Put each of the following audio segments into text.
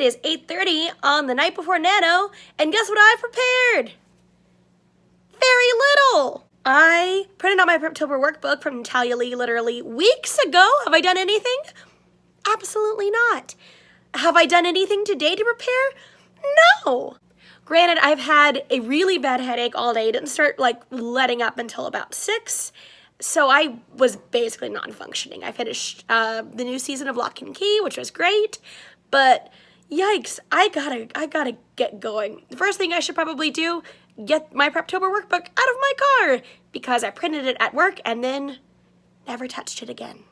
It is 8:30 on the night before Nano, and guess what I prepared? Very little. I printed out my Preptober workbook from Natalia Lee literally weeks ago. Have I done anything? Absolutely not. Have I done anything today to prepare? No. Granted, I've had a really bad headache all day. It didn't start letting up until about 6. So I was basically non-functioning. I finished the new season of Lock and Key, which was great, but yikes, I gotta get going. The first thing I should probably do, get my Preptober workbook out of my car, because I printed it at work and then never touched it again.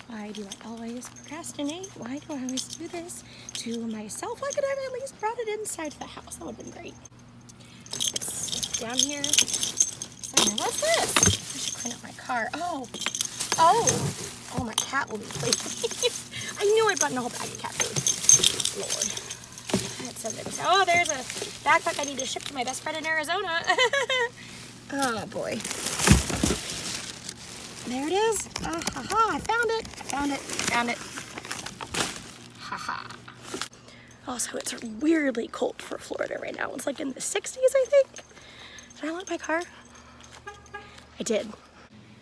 Why do I always procrastinate? Why do I always do this to myself? Why could I have at least brought it inside the house? That would have been great. It's down here. What's this? I should clean up my car. Oh, my cat will be pleased. I knew I'd gotten a whole bag of cat food. Lord. Oh, there's a backpack I need to ship to my best friend in Arizona. Oh, boy. There it is. I found it. Haha. Also, it's weirdly cold for Florida right now. It's like in the 60s, I think. Did I lock my car? I did.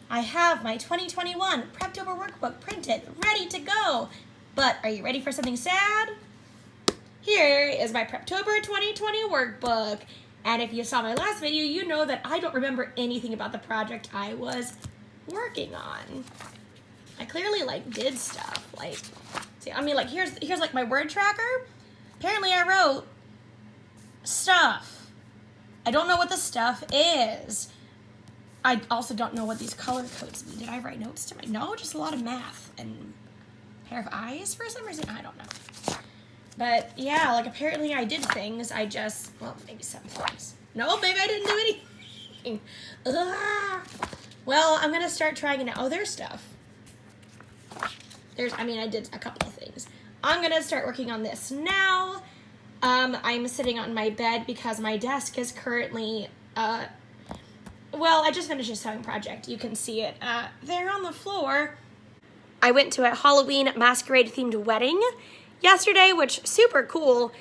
I have my 2021 Preptober workbook printed, ready to go. But are you ready for something sad? Here is my Preptober 2020 workbook. And if you saw my last video, you know that I don't remember anything about the project I was working on. I clearly did stuff. Here's my word tracker. Apparently I wrote stuff. I don't know what the stuff is. I also don't know what these color codes mean. Did I write notes to no, just a lot of math and a pair of eyes for some reason. I don't know. But yeah, apparently I did things. Maybe some things. No, maybe I didn't do anything. Ugh. Well, I'm gonna start trying it now. Oh, there's stuff. I did a couple of things. I'm gonna start working on this now. I'm sitting on my bed because my desk is currently, I just finished a sewing project. You can see it there on the floor. I went to a Halloween masquerade themed wedding yesterday, which super cool.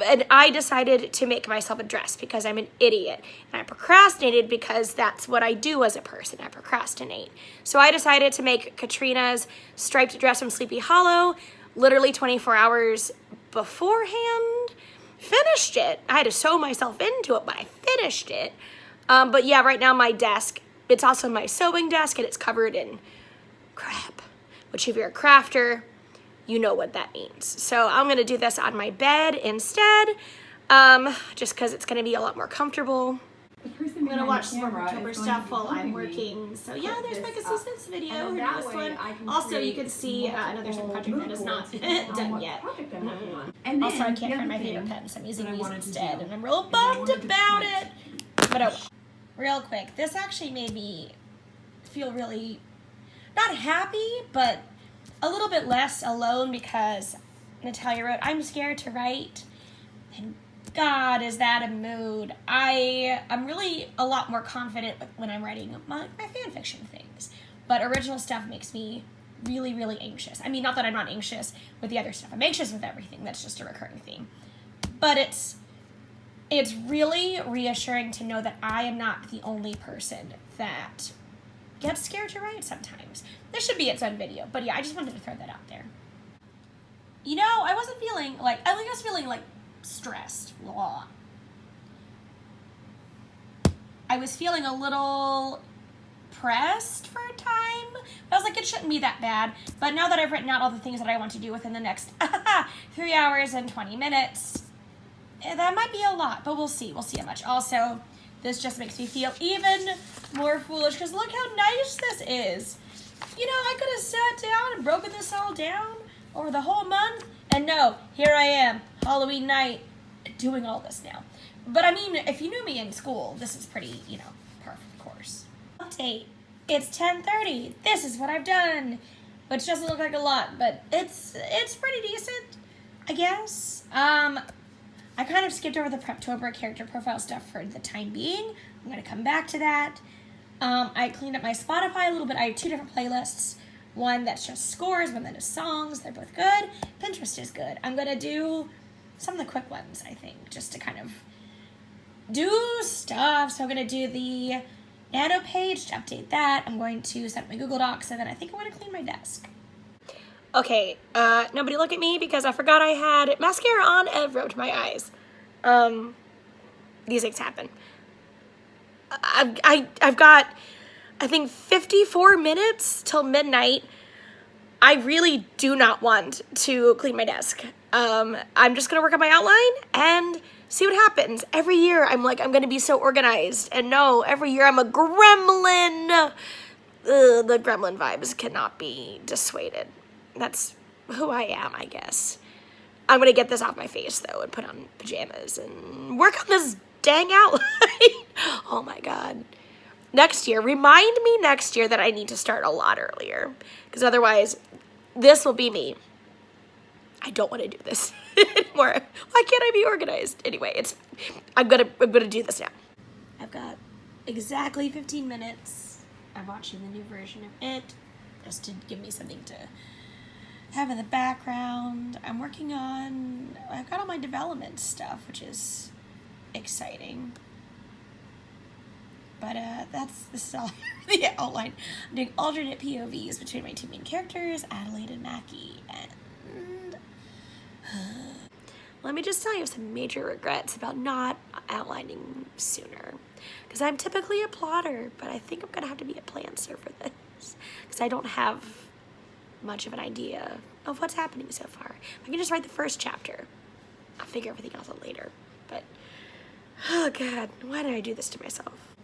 And I decided to make myself a dress because I'm an idiot. And I procrastinated because that's what I do as a person. I procrastinate. So I decided to make Katrina's striped dress from Sleepy Hollow literally 24 hours beforehand. Finished it. I had to sew myself into it, but I finished it. But yeah, right now my desk, it's also my sewing desk, and it's covered in crap. Which if you're a crafter, you know what that means. So I'm gonna do this on my bed instead, just because it's gonna be a lot more comfortable. I'm gonna watch some more Preptober stuff while I'm working. So yeah, there's my assistance video. Here's this one. Also, you can see another project that is not done yet. Also, I can't find my favorite pen, so I'm using these instead, and I'm real bummed about it. But oh, real quick, this actually made me feel really, not happy, but a little bit less alone, because Natalia wrote, "I'm scared to write," and God, is that a mood. I'm really a lot more confident when I'm writing my fan fiction things, but original stuff makes me really, really anxious. Not that I'm not anxious with the other stuff. I'm anxious with everything. That's just a recurring theme. But it's really reassuring to know that I am not the only person that gets scared to write sometimes. This should be its own video, but yeah, I just wanted to throw that out there. I wasn't feeling I was feeling stressed. Blah. I was feeling a little pressed for a time. I was it shouldn't be that bad. But now that I've written out all the things that I want to do within the next 3 hours and 20 minutes, that might be a lot, but we'll see. We'll see how much. Also, this just makes me feel even more foolish, because look how nice this is. I could have sat down and broken this all down over the whole month, and no, here I am, Halloween night, doing all this now. But if you knew me in school, this is pretty, perfect course. Update. It's 10:30. This is what I've done, which doesn't look like a lot, but it's pretty decent, I guess. I kind of skipped over the Preptober character profile stuff for the time being. I'm going to come back to that. I cleaned up my Spotify a little bit. I have 2 different playlists. one that's just scores, one that is songs. They're both good. Pinterest is good. I'm going to do some of the quick ones, I think, just to kind of do stuff. So I'm going to do the Nano page to update that. I'm going to set up my Google Docs, and then I think I'm going to clean my desk. Okay, nobody look at me because I forgot I had mascara on and wrote my eyes. These things happen. I've got, I think, 54 minutes till midnight. I really do not want to clean my desk. I'm just gonna work on my outline and see what happens. Every year I'm like, I'm gonna be so organized, and no, every year I'm a gremlin. The gremlin vibes cannot be dissuaded. That's who I am, I guess. I'm gonna get this off my face though and put on pajamas and work on this dang outline. Oh my God. Next year, remind me next year that I need to start a lot earlier, because otherwise this will be me. I don't want to do this anymore. Why can't I be organized? Anyway, I'm gonna do this now. I've got exactly 15 minutes. I'm watching the new version of it just to give me something to have in the background. I've got all my development stuff, which is exciting. But this is all the outline. I'm doing alternate POVs between my two main characters, Adelaide and Mackie, and let me just tell you some major regrets about not outlining sooner. Because I'm typically a plotter, but I think I'm gonna have to be a plantser for this. Because I don't have much of an idea of what's happening so far. I can just write the first chapter. I'll figure everything else out later. But, oh God, why did I do this to myself?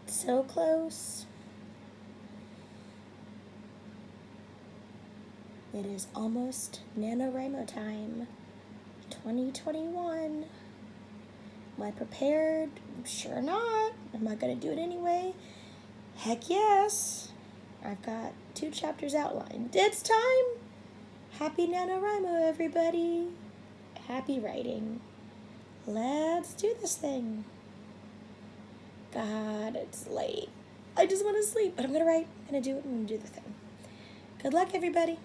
So close. It is almost NaNoWriMo time. 2021. Am I prepared? I'm sure not. Am I gonna do it anyway? Heck yes. I've got 2 chapters outlined. It's time! Happy NaNoWriMo, everybody. Happy writing. Let's do this thing. God, it's late. I just want to sleep, but I'm gonna write. I'm gonna do it. I'm gonna do the thing. Good luck, everybody.